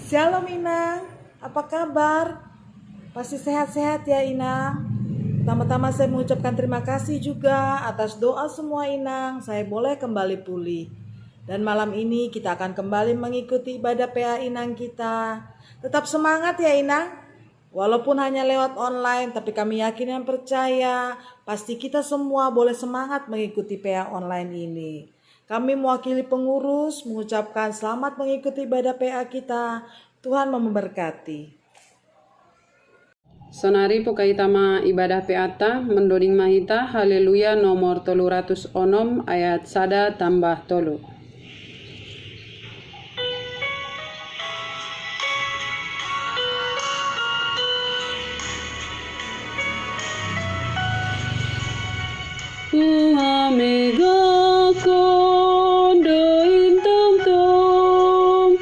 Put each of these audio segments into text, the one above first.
Shalom Inang, apa kabar? Pasti sehat-sehat ya Inang. Pertama-tama saya mengucapkan terima kasih juga atas doa semua Inang. Saya boleh kembali pulih. Dan malam ini kita akan kembali mengikuti ibadah PA Inang kita. Tetap semangat ya Inang. Walaupun hanya lewat online, tapi kami yakin dan percaya pasti kita semua boleh semangat mengikuti PA online ini. Kami mewakili pengurus mengucapkan selamat mengikuti ibadah PA kita. Tuhan memberkati. Sonari pukaitama ibadah peata mendoding mahita haleluya nomor 306 ayat sada tambah tolu. Amiga kondo intom tom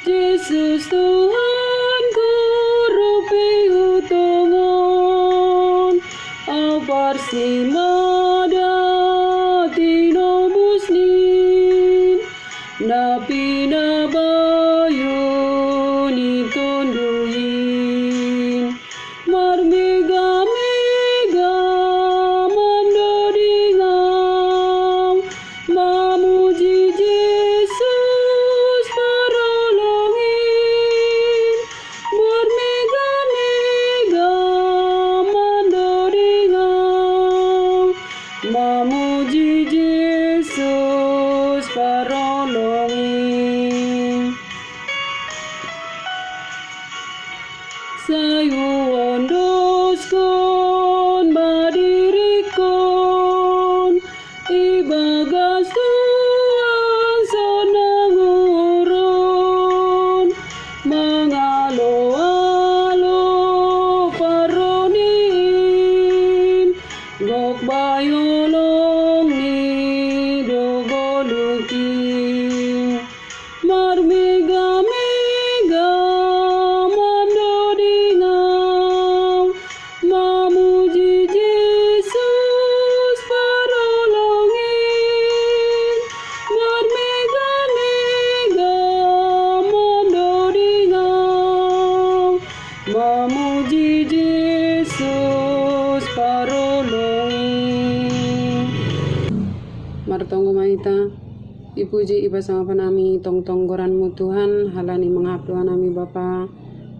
Yesus Tuhan kurupi utongon Abar simada tino muslim Napi nabayo ni tonduin Marmega mega mandodingam Mamuji Yesus parolongin Marmega mega mandodingam Mamuji Yesus parolongin Sayu ondoskon badirikon ibagas Tuhan sonanguron mangalo-alo paronin gok bayolong ni dogoluki marmega-mega mandodingam mamuji Yesus parolongin marmega-mega mandodingam mamuji Yesus parolongin. Martonggo maita ipuji iba sama panami tong-tong goranmu Tuhan halani mengabdoa nami Bapa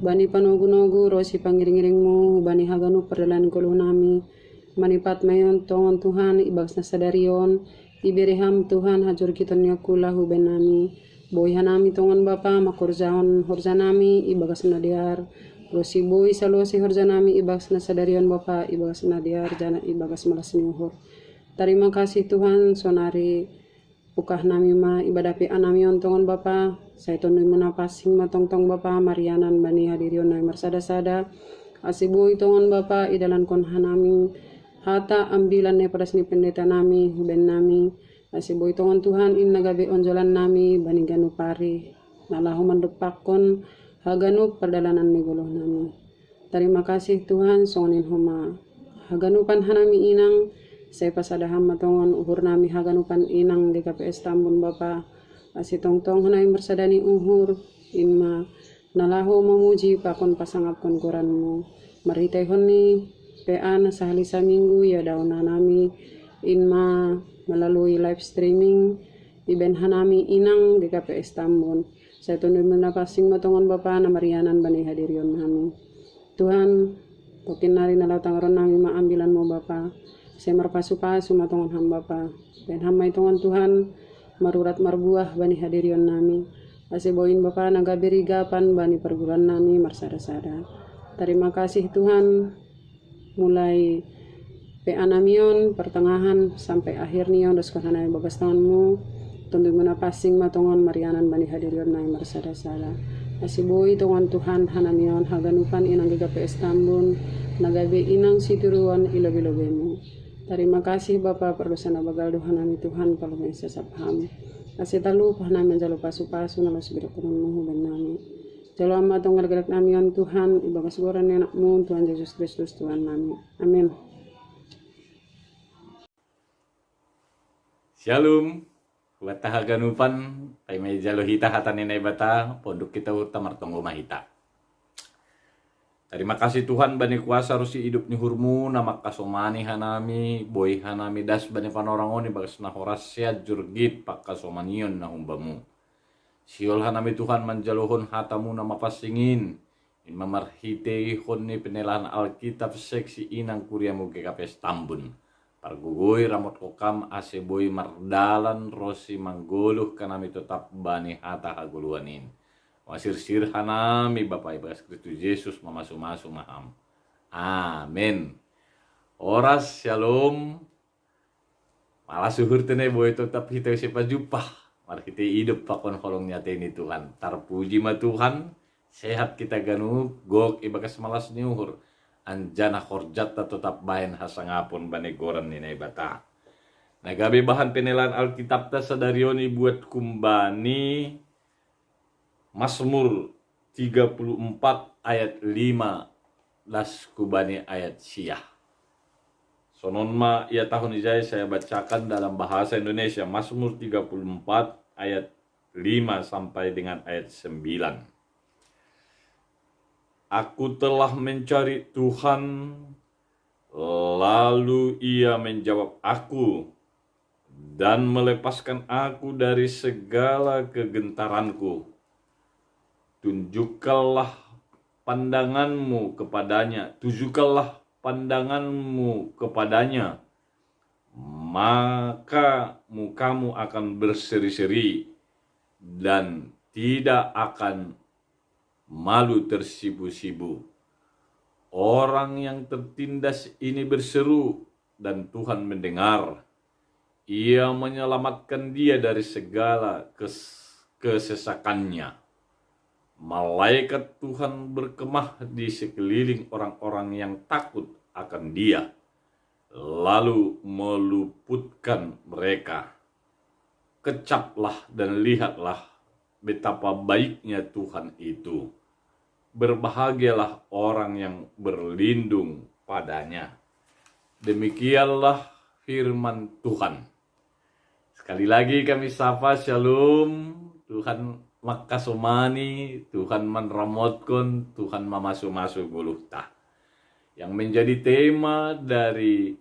bani panogu-nogu rosi pangiring-iringmu bani haganu perdalan kuluh nami manipat mayon tongon Tuhan ibagas nasadarion ibereham Tuhan hajur kiton yakulahu ben nami boy hanami tongon Bapa makurzaon horzanami ibagas nadiar rosi boy salosi horzanami ibagas nasadarion Bapa ibagas nadiar jana ibagas malas niuhur. Terima kasih Tuhan sonari ukah nami ma ibadah PA nami ontongon Bapa saya tondoi menapasing matong-tong Bapa marianan bani hadirion nai marsada-sada asibu itongon Bapa idalan kon hanami hata ambilan ne pada sini pendeta nami ben nami asibu itongon Tuhan in nagabe onjolan nami bani ganu pari nalahu mandepakon haganu perdalanan negoloh nami. Terima kasih Tuhan songonin homa haganupan hanami inang saya pasadaham matongon uhur nami haganupan inang di KPS Tambun Bapa asi tong-tong hanai bersadani uhur inma nalahu memuji pakon pasangapkon koranmu maritai honi PA na sahalisa minggu ya dauna nami inma melalui live streaming iben hanami inang di KPS Tambun saya tunduk menapasing matongon Bapa na marianan bani hadirion nami Tuhan tokin nari nalatangron nami maambilanmu Bapa saya marpasu-pasu matongon hamba Bapa dan hamba itongon Tuhan marurat marbuah bani hadirion nami asiboin Bapa nagaberi gapan bani perguruan nami marsada-sada. Terima kasih Tuhan mulai PA namion pertengahan sampai akhir nion dos kananai bagas tanganmu tunduk menapasing matongon marianan bani hadirion nami marsada-sada asiboi tongon Tuhan hanamion haganupan inang GKPS Tambun nagabe inang situruan ilobe-lobemu. Terima kasih Bapa perdosana bagal dohanami Tuhan kalau bisa sapaham. Kasih talu pahanami jalo pasu-pasu nalo sebirak kurang ben nami. Jalo amma tonggal gerak nami on Tuhan ibagas goran enakmu Tuhan Yesus Kristus Tuhan nami. Amin. Shalom, Wata haganupan, kay may jalohita hatan inay bata, pondok kita utama martonggo mahita. Terima kasih Tuhan bani kuasa rusi hidup ni hurmu na makasomani hanami boy hanami das bani panorangoni bagas na horasya jurgit pakasomanion na humbamu. Siol hanami Tuhan manjalohon hatamu na mapasingin in mamarhite hon ni penelahan Alkitab seksi inang kuriamu GKP Tambun. Pargugoy ramot kokam ase boy mardalan rosi manggoluh kanami tetap bani hata haguluanin. Wasir-sir hanami Bapak Ibu Kristus Yesus mamasu-masu maham. Amin. Oras shalom. Malah suhur tene boy tetap kita siapa jumpa. Mari kita hidup pakon holong nyata ini Tuhan. Tarpuji ma Tuhan. Sehat kita ganu. Gok ibakas malas niuhur. Anjana horjata tetap bayan hasangapun banegoran ni bata. Nagabi bahan penelan Alkitab ta sadarioni buat kumbani. Mazmur 34 ayat 5 kubani ayat siyah. Sononma ya tahun ijai saya bacakan dalam bahasa Indonesia. Mazmur 34 ayat 5 sampai dengan ayat 9. Aku telah mencari Tuhan, lalu Ia menjawab aku dan melepaskan aku dari segala kegentaranku. Tunjukkanlah pandanganmu kepadanya, tujukanlah pandanganmu kepadanya, maka mukamu akan berseri-seri dan tidak akan malu tersibu-sibu. Orang yang tertindas ini berseru dan Tuhan mendengar. Ia menyelamatkan dia dari segala kesesakannya. Malaikat Tuhan berkemah di sekeliling orang-orang yang takut akan dia, lalu meluputkan mereka. Kecaplah dan lihatlah betapa baiknya Tuhan itu. Berbahagialah orang yang berlindung padanya. Demikianlah firman Tuhan. Sekali lagi kami sapa shalom. Tuhan makasomani, Tuhan menramotkan, Tuhan mamasu-masu guluhtah. Yang menjadi tema dari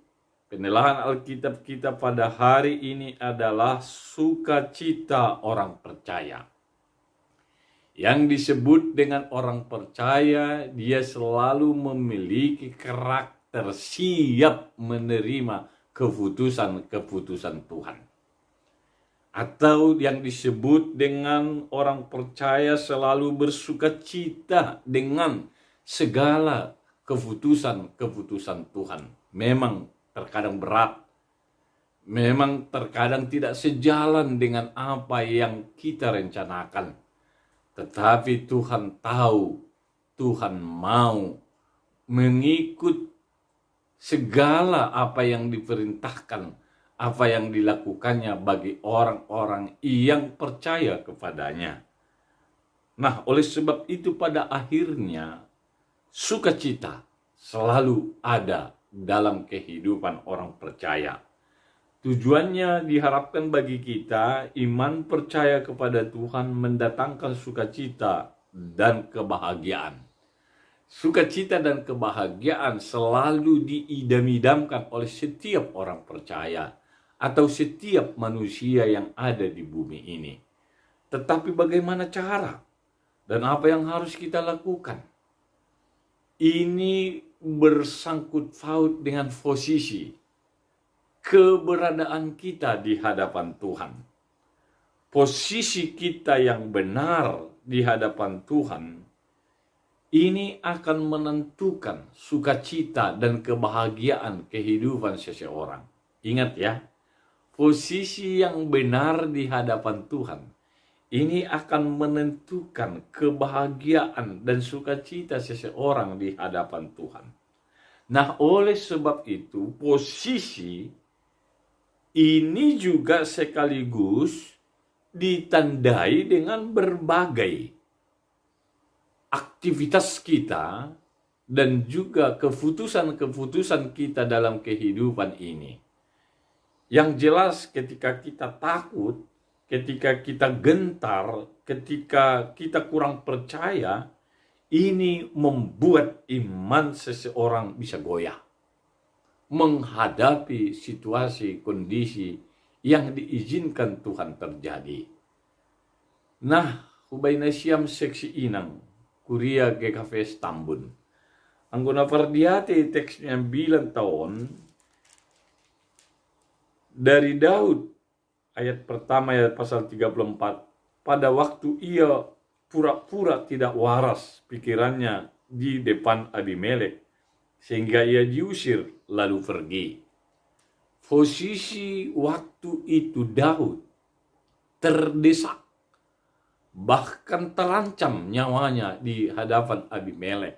penelahan Alkitab kita pada hari ini adalah sukacita orang percaya. Yang disebut dengan orang percaya, dia selalu memiliki karakter siap menerima keputusan-keputusan Tuhan. Atau yang disebut dengan orang percaya selalu bersukacita dengan segala keputusan-keputusan Tuhan. Memang terkadang berat. Memang terkadang tidak sejalan dengan apa yang kita rencanakan. Tetapi Tuhan tahu, Tuhan mau mengikut segala apa yang diperintahkan, apa yang dilakukannya bagi orang-orang yang percaya kepadanya. Nah, oleh sebab itu pada akhirnya sukacita selalu ada dalam kehidupan orang percaya. Tujuannya diharapkan bagi kita iman percaya kepada Tuhan mendatangkan sukacita dan kebahagiaan. Sukacita dan kebahagiaan selalu diidam-idamkan oleh setiap orang percaya atau setiap manusia yang ada di bumi ini. Tetapi bagaimana cara dan apa yang harus kita lakukan? Ini bersangkut paut dengan posisi keberadaan kita di hadapan Tuhan. Posisi kita yang benar di hadapan Tuhan ini akan menentukan sukacita dan kebahagiaan kehidupan seseorang. Ingat ya, posisi yang benar di hadapan Tuhan ini akan menentukan kebahagiaan dan sukacita seseorang di hadapan Tuhan. Nah, oleh sebab itu posisi ini juga sekaligus ditandai dengan berbagai aktivitas kita dan juga keputusan-keputusan kita dalam kehidupan ini. Yang jelas ketika kita takut, ketika kita gentar, ketika kita kurang percaya, ini membuat iman seseorang bisa goyah menghadapi situasi, kondisi yang diizinkan Tuhan terjadi. Nah, hubayna siam seksi inang, kuria GKV Stambun. Anggona fardiate teksnya 9 tahun, dari Daud, ayat pertama, ayat pasal 34, pada waktu ia pura-pura tidak waras pikirannya di depan Abimelek, sehingga ia diusir lalu pergi. Posisi waktu itu Daud terdesak, bahkan terancam nyawanya di hadapan Abimelek.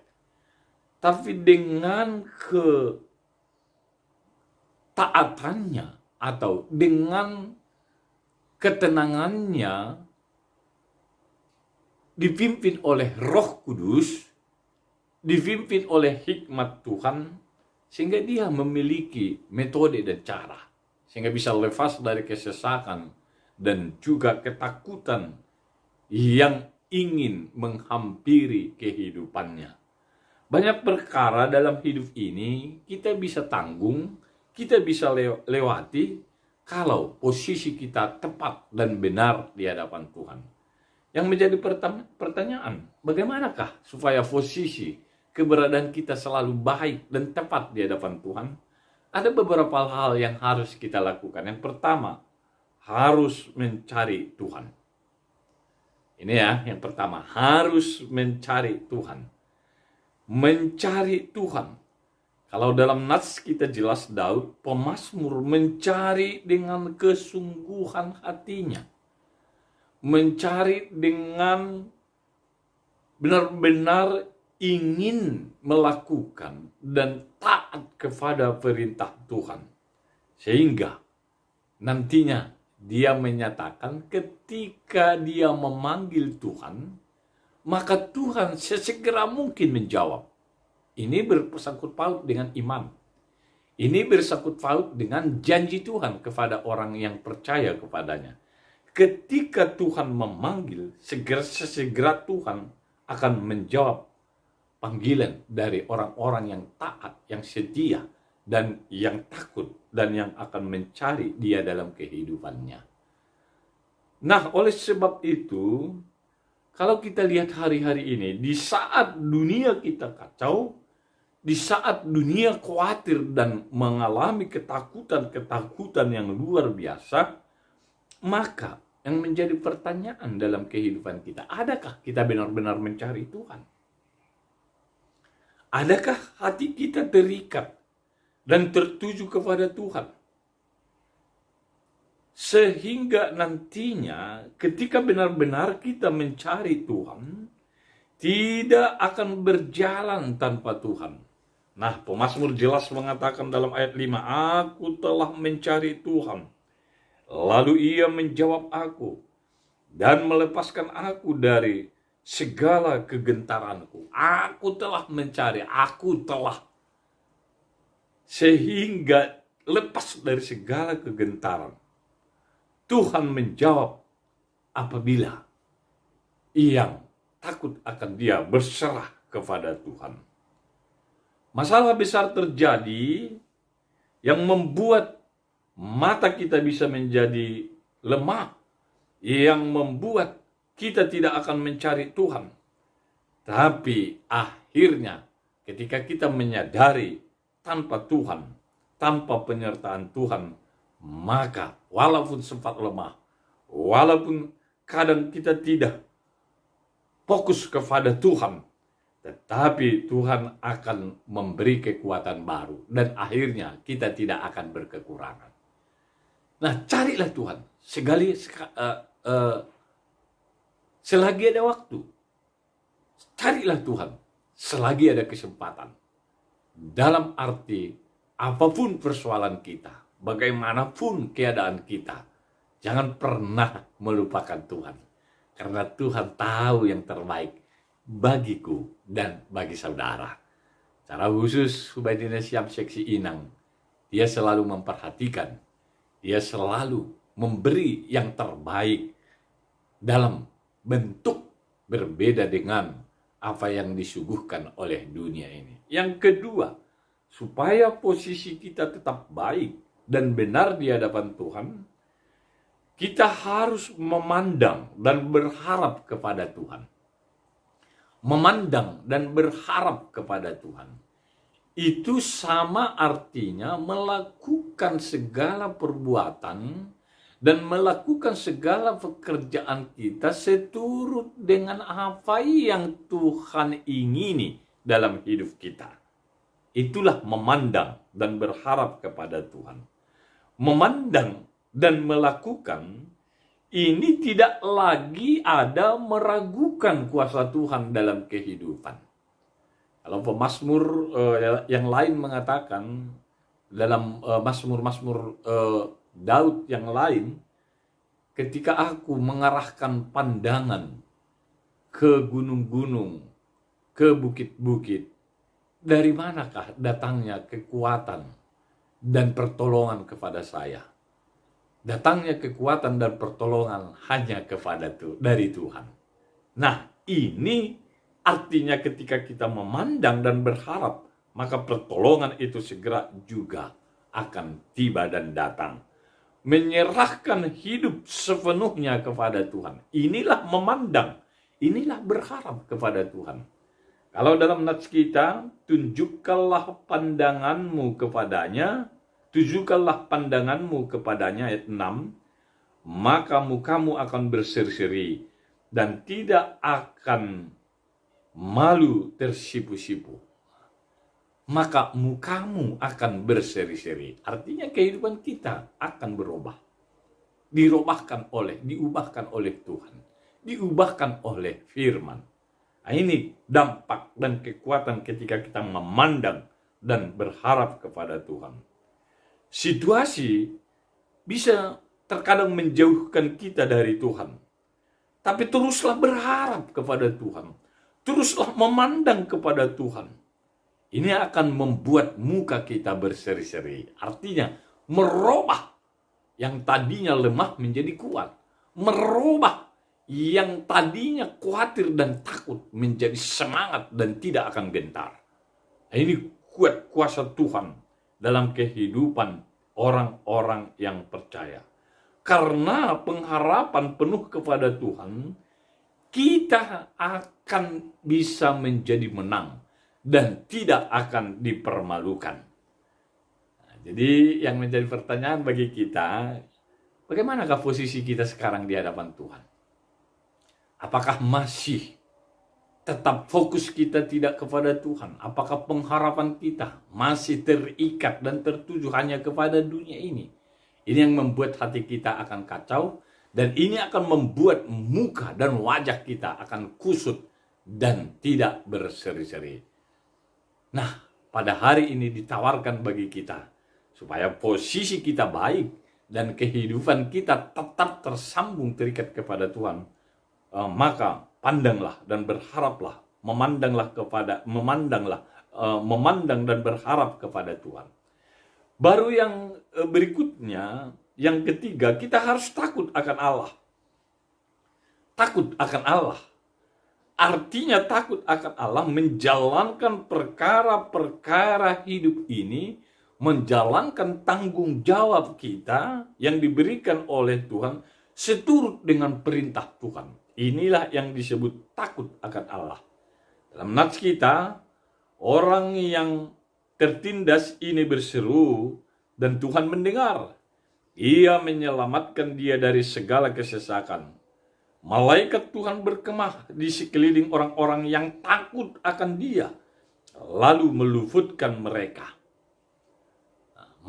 Tapi dengan ketaatannya atau dengan ketenangannya, dipimpin oleh Roh Kudus, dipimpin oleh hikmat Tuhan, sehingga dia memiliki metode dan cara, sehingga bisa lepas dari kesesakan dan juga ketakutan yang ingin menghampiri kehidupannya. Banyak perkara dalam hidup ini kita bisa tanggung, kita bisa lewati kalau posisi kita tepat dan benar di hadapan Tuhan. Yang menjadi pertanyaan, bagaimanakah supaya posisi keberadaan kita selalu baik dan tepat di hadapan Tuhan? Ada beberapa hal yang harus kita lakukan. Yang pertama, harus mencari Tuhan. Ini ya, yang pertama, harus mencari Tuhan. Mencari Tuhan. Kalau dalam nats kita jelas Daud, pemazmur mencari dengan kesungguhan hatinya. Mencari dengan benar-benar ingin melakukan dan taat kepada perintah Tuhan. Sehingga nantinya dia menyatakan ketika dia memanggil Tuhan, maka Tuhan sesegera mungkin menjawab. Ini bersangkut paut dengan iman. Ini bersangkut paut dengan janji Tuhan kepada orang yang percaya kepadanya. Ketika Tuhan memanggil, sesegera Tuhan akan menjawab panggilan dari orang-orang yang taat, yang setia, dan yang takut, dan yang akan mencari dia dalam kehidupannya. Nah, oleh sebab itu, kalau kita lihat hari-hari ini, di saat dunia kita kacau, di saat dunia khawatir dan mengalami ketakutan-ketakutan yang luar biasa, maka yang menjadi pertanyaan dalam kehidupan kita, adakah kita benar-benar mencari Tuhan? Adakah hati kita terikat dan tertuju kepada Tuhan? Sehingga nantinya ketika benar-benar kita mencari Tuhan, tidak akan berjalan tanpa Tuhan. Nah, pemazmur jelas mengatakan dalam ayat 5, aku telah mencari Tuhan. Lalu ia menjawab aku dan melepaskan aku dari segala kegentaranku. Aku telah mencari, aku telah. Sehingga lepas dari segala kegentaran. Tuhan menjawab apabila yang takut akan dia berserah kepada Tuhan. Masalah besar terjadi yang membuat mata kita bisa menjadi lemah, yang membuat kita tidak akan mencari Tuhan. Tapi akhirnya ketika kita menyadari tanpa Tuhan, tanpa penyertaan Tuhan, maka walaupun sempat lemah, walaupun kadang kita tidak fokus kepada Tuhan, tetapi Tuhan akan memberi kekuatan baru dan akhirnya kita tidak akan berkekurangan. Nah, carilah Tuhan selagi ada waktu. Carilah Tuhan selagi ada kesempatan. Dalam arti apapun persoalan kita, bagaimanapun keadaan kita, jangan pernah melupakan Tuhan. Karena Tuhan tahu yang terbaik bagiku dan bagi saudara. Secara khusus, Hubaidina Siam Seksi Inang, dia selalu memperhatikan, dia selalu memberi yang terbaik dalam bentuk berbeda dengan apa yang disuguhkan oleh dunia ini. Yang kedua, supaya posisi kita tetap baik dan benar di hadapan Tuhan, kita harus memandang dan berharap kepada Tuhan. Memandang dan berharap kepada Tuhan. Itu sama artinya melakukan segala perbuatan dan melakukan segala pekerjaan kita seturut dengan apa yang Tuhan ingini dalam hidup kita. Itulah memandang dan berharap kepada Tuhan. Memandang dan melakukan ini tidak lagi ada meragukan kuasa Tuhan dalam kehidupan. Kalau pemazmur yang lain mengatakan dalam mazmur-mazmur Daud yang lain, ketika aku mengarahkan pandangan ke gunung-gunung, ke bukit-bukit, dari manakah datangnya kekuatan dan pertolongan kepada saya? Datangnya kekuatan dan pertolongan hanya dari Tuhan. Nah, ini artinya ketika kita memandang dan berharap, maka pertolongan itu segera juga akan tiba dan datang. Menyerahkan hidup sepenuhnya kepada Tuhan. Inilah memandang, inilah berharap kepada Tuhan. Kalau dalam nats kita, tunjukkanlah pandanganmu kepadanya, tujukanlah pandanganmu kepadanya, ayat 6, maka mukamu akan berseri-seri dan tidak akan malu tersipu-sipu. Maka mukamu akan berseri-seri. Artinya kehidupan kita akan berubah. Diubahkan oleh Tuhan. Diubahkan oleh firman. Nah, ini dampak dan kekuatan ketika kita memandang dan berharap kepada Tuhan. Situasi bisa terkadang menjauhkan kita dari Tuhan. Tapi teruslah berharap kepada Tuhan. Teruslah memandang kepada Tuhan. Ini akan membuat muka kita berseri-seri. Artinya merubah yang tadinya lemah menjadi kuat. Merubah yang tadinya khawatir dan takut menjadi semangat dan tidak akan gentar. Ini kuat kuasa Tuhan dalam kehidupan orang-orang yang percaya. Karena pengharapan penuh kepada Tuhan, kita akan bisa menjadi menang dan tidak akan dipermalukan. Nah, jadi yang menjadi pertanyaan bagi kita, bagaimanakah posisi kita sekarang di hadapan Tuhan? Apakah masih tetap fokus kita tidak kepada Tuhan? Apakah pengharapan kita masih terikat dan tertuju hanya kepada dunia ini? Ini yang membuat hati kita akan kacau, dan ini akan membuat muka dan wajah kita akan kusut dan tidak berseri-seri. Nah, pada hari ini ditawarkan bagi kita supaya posisi kita baik dan kehidupan kita tetap tersambung terikat kepada Tuhan. Maka pandanglah dan berharaplah, memandang dan berharap kepada Tuhan. Baru yang berikutnya, yang ketiga, kita harus takut akan Allah. Takut akan Allah. Artinya takut akan Allah, menjalankan perkara-perkara hidup ini, menjalankan tanggung jawab kita yang diberikan oleh Tuhan seturut dengan perintah Tuhan. Inilah yang disebut takut akan Allah. Dalam nats kita, orang yang tertindas ini berseru dan Tuhan mendengar. Ia menyelamatkan dia dari segala kesesakan. Malaikat Tuhan berkemah di sekeliling orang-orang yang takut akan dia, lalu meluputkan mereka.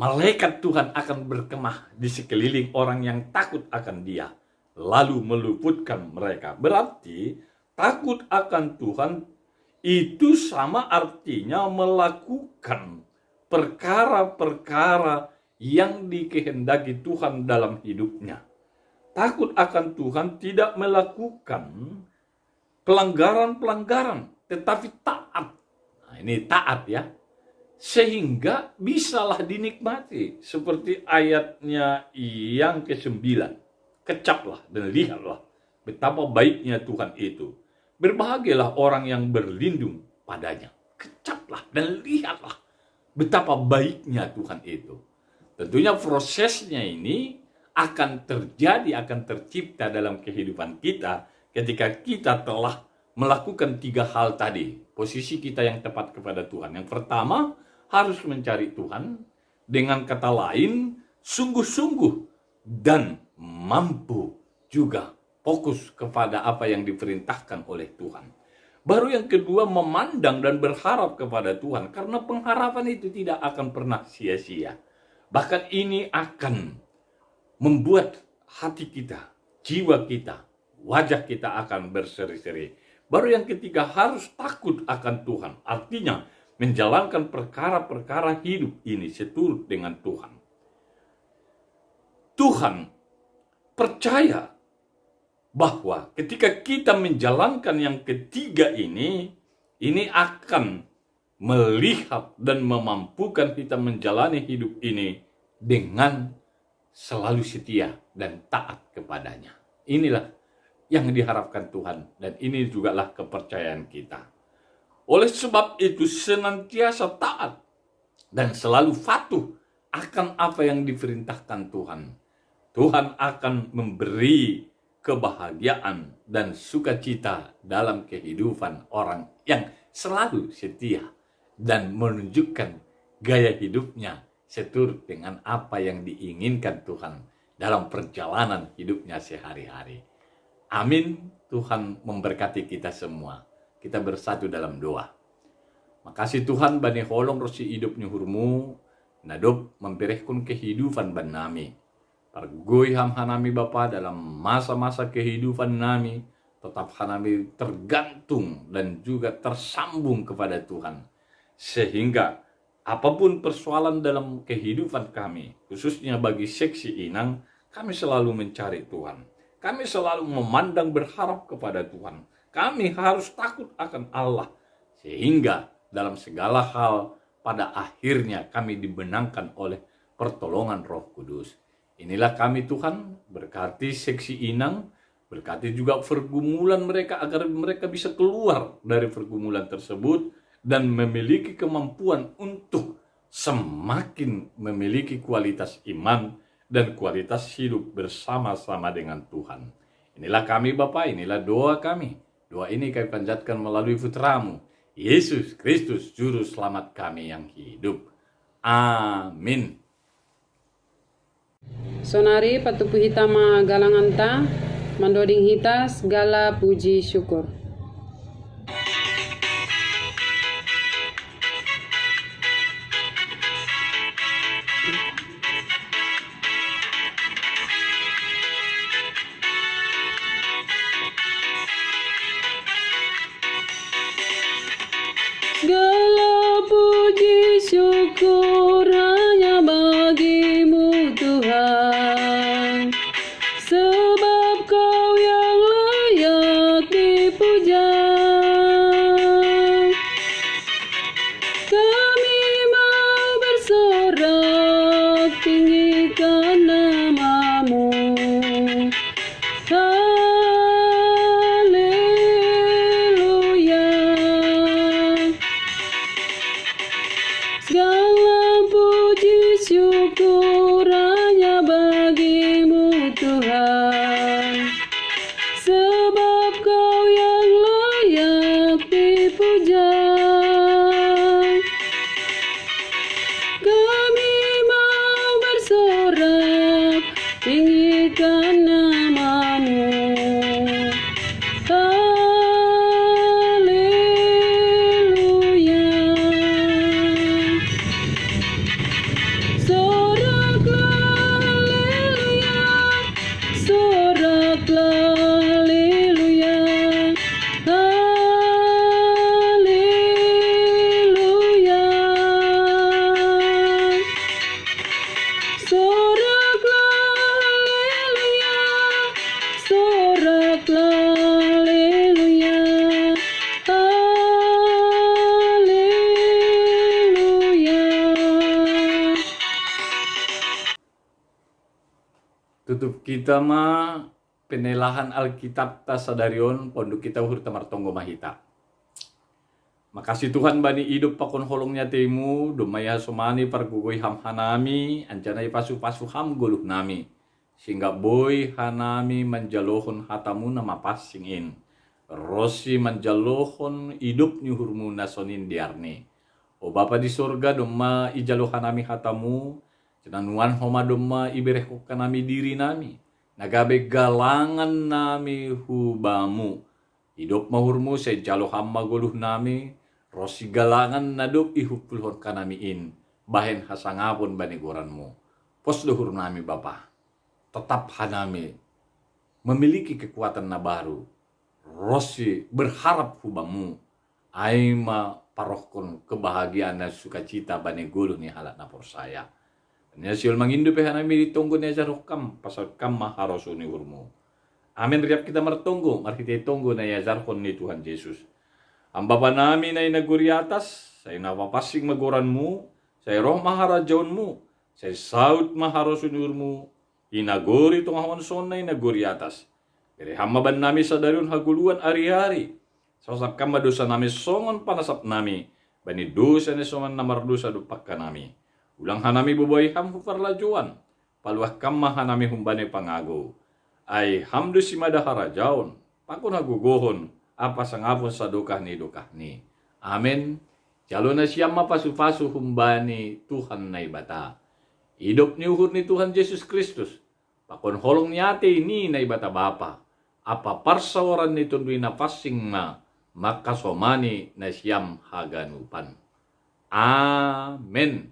Malaikat Tuhan akan berkemah di sekeliling orang yang takut akan dia, lalu meluputkan mereka. Berarti takut akan Tuhan itu sama artinya melakukan perkara-perkara yang dikehendaki Tuhan dalam hidupnya. Takut akan Tuhan tidak melakukan pelanggaran-pelanggaran, tetapi taat. Nah, ini taat ya. sehingga bisalah dinikmati. Seperti ayatnya yang ke-9. Kecaplah dan lihatlah betapa baiknya Tuhan itu. Berbahagialah orang yang berlindung padanya. Kecaplah dan lihatlah betapa baiknya Tuhan itu. Tentunya prosesnya ini akan terjadi, akan tercipta dalam kehidupan kita ketika kita telah melakukan 3 hal tadi. Posisi kita yang tepat kepada Tuhan. Yang pertama, harus mencari Tuhan. Dengan kata lain, sungguh-sungguh dan mampu juga fokus kepada apa yang diperintahkan oleh Tuhan. Baru yang kedua, memandang dan berharap kepada Tuhan. Karena pengharapan itu tidak akan pernah sia-sia. Bahkan ini akan membuat hati kita, jiwa kita, wajah kita akan berseri-seri. Baru yang ketiga, harus takut akan Tuhan. Artinya, menjalankan perkara-perkara hidup ini seturut dengan Tuhan. Tuhan percaya bahwa ketika kita menjalankan yang ketiga ini akan melihat dan memampukan kita menjalani hidup ini dengan selalu setia dan taat kepadanya. Inilah yang diharapkan Tuhan, dan ini jugalah kepercayaan kita. Oleh sebab itu senantiasa taat dan selalu patuh akan apa yang diperintahkan Tuhan. Tuhan akan memberi kebahagiaan dan sukacita dalam kehidupan orang yang selalu setia dan menunjukkan gaya hidupnya seturut dengan apa yang diinginkan Tuhan dalam perjalanan hidupnya sehari-hari. Amin. Tuhan memberkati kita semua. Kita bersatu dalam doa. Makasih Tuhan bani holong rosi hidup nyuhurmu. Nadop memberehkun kehidupan ban nami. Pargoi ham hanami Bapa dalam masa-masa kehidupan nami. Tetap hanami tergantung dan juga tersambung kepada Tuhan. Sehingga apapun persoalan dalam kehidupan kami, khususnya bagi seksi Inang, kami selalu mencari Tuhan. Kami selalu memandang berharap kepada Tuhan. Kami harus takut akan Allah. Sehingga dalam segala hal pada akhirnya kami dibenangkan oleh pertolongan Roh Kudus. Inilah kami Tuhan, berkati seksi Inang, berkati juga pergumulan mereka agar mereka bisa keluar dari pergumulan tersebut dan memiliki kemampuan untuk semakin memiliki kualitas iman dan kualitas hidup bersama-sama dengan Tuhan. Inilah kami Bapa, inilah doa kami. Doa ini kami panjatkan melalui putramu, Yesus Kristus, Juru Selamat kami yang hidup. Amin. Sonari patupu hitama galanganta, mandoding hita segala puji syukur. Segala puji syukur hanya bagimu Tuhan, sebab Kau yang layak dipuja. Kami mau bersorak tinggikan nama-Mu. Haleluya. tutup kita penelahan Alkitab ta sadarion pondok kita uhur tamartonggo mahita. Makasih Tuhan bani hidup pakon holongnya temu dumaya somani pargugoy ham hanami ancanay pasu-pasu ham guluh nami sehingga boy hanami manjalohon hatamu na mapasingin rosi manjalohon hidup nyuhurmu nasonin diarni o Bapa di surga doma ijaloh hanami hatamu cenanuan homa doma ibereko kanami diri nami nagabe galangan nami hubamu hidup mahurmu sejaloh hamma guluh nami rosi galangan naduk ihupulhon kanamiin bahen hasangapun banigoranmu pos luhur nami Bapa tetap hanami memiliki kekuatan na baru rosi berharap hubamu aima parohkon kebahagiaan dan sukacita baniguluh ni halat napor saya nya siul mangindu pe hanami ditunggu ni jarukam pasal kam maharosuni hurmu amin riap kita mertunggu marhite tunggu na yazarhon ni Tuhan Yesus Amba pa namin ay naguri atas, say napapasing maguranmu, say roh maharajaunmu, say saut maharosunurmu, inaguri itong hawanson na inaguri atas. Kaya hamaban namin sa daryon haguluan ari-ari, sasap ka madusa namin songon panasap nami, banidusa ni songon namardusa dupak ka nami. Ulang hanami bubuhay ham huparlajuan, paluah kam mahanami humbane pangago. Ay hamdu si madaharajaon, pakon hagugohon, apa sangapon sa dukah ni. Amen. Jalo na siyam mapasu-pasu humbani Tuhan na ibata. Hidup ni uhur ni Tuhan Yesus Kristus. Pakon holong niyate ni na ibata Bapa. Apa parsawaran ni tunduy na pasing makasomani na siyam haganupan. Amen.